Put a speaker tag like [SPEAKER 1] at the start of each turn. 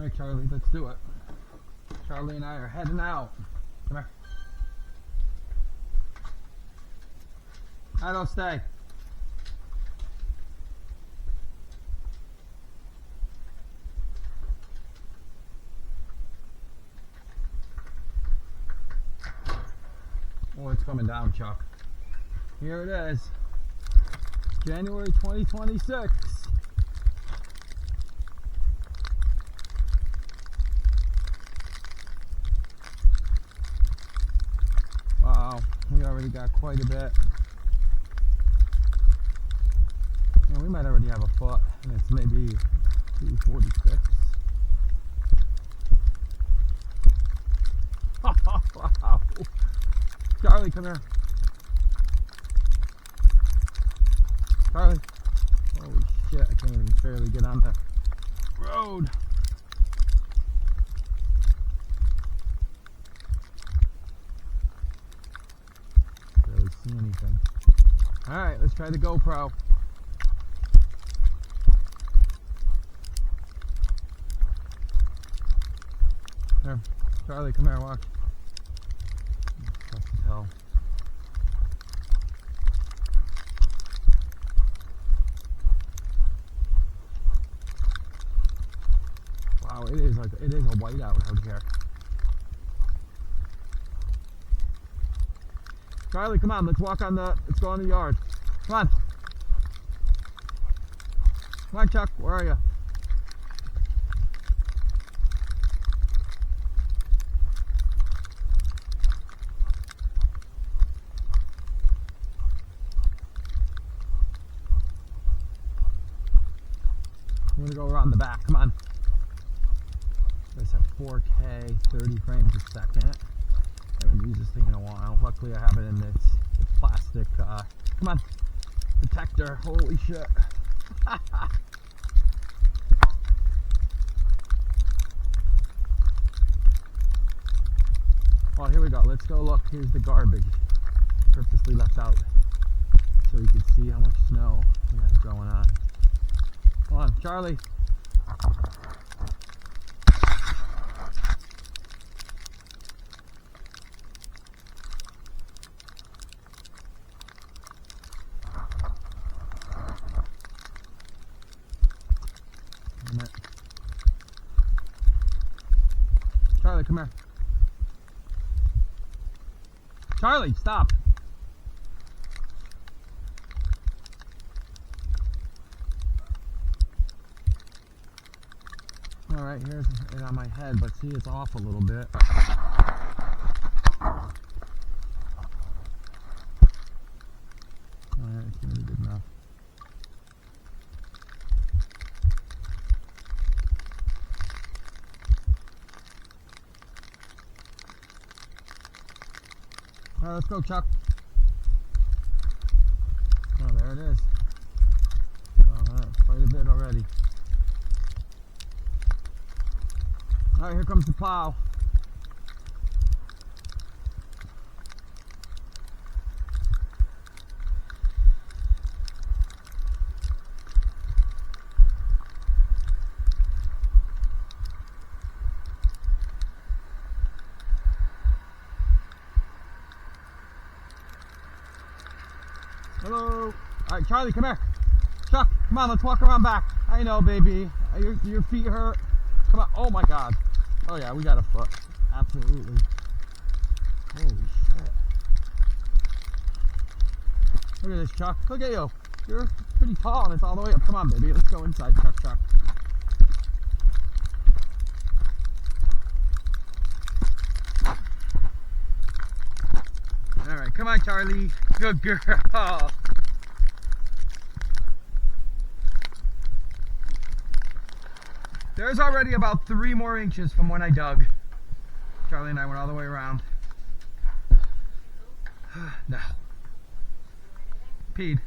[SPEAKER 1] Alright, Charlie, let's do it. Charlie and I are heading out. Come here. I don't stay. Oh, it's coming down, Chuck. Here it is. January 2026. Wow, we already got quite a bit. Yeah, we might already have a foot, and it's maybe 246. Wow. Charlie, come here. Charlie. Holy shit, I can't even barely get on the road. Barely see anything. Alright, let's try the GoPro. Here, Charlie, come here, watch. What the hell? Wow, it is a whiteout out here. Charlie, come on, let's go in the yard. Come on. Come on, Chuck, where are you? I'm gonna go around the back, come on. This at 4K, 30 frames a second. I haven't used this thing in a while. Luckily I have it in this plastic, come on, protector. Holy shit. Oh, here we go. Let's go look. Here's the garbage. Purposely left out so you can see how much snow we have going on. Come on, Charlie. Charlie, come here. Charlie, stop. Alright, here's it on my head, but see, it's off a little bit. Alright, it's gonna be good enough. Alright, let's go, Chuck. Oh, there it is. Quite a bit already. Alright, here comes the plow. Hello. Alright, Charlie, come here. Chuck, come on, let's walk around back. I know, baby. Your feet hurt. Come on. Oh my god. Oh yeah, we got a foot. Absolutely. Holy shit. Look at this, Chuck. Look at you. You're pretty tall and it's all the way up. Come on, baby. Let's go inside, Chuck. Alright, come on, Charlie. Good girl. There's already about 3 more inches from when I dug. Charlie and I went all the way around. No. Peed.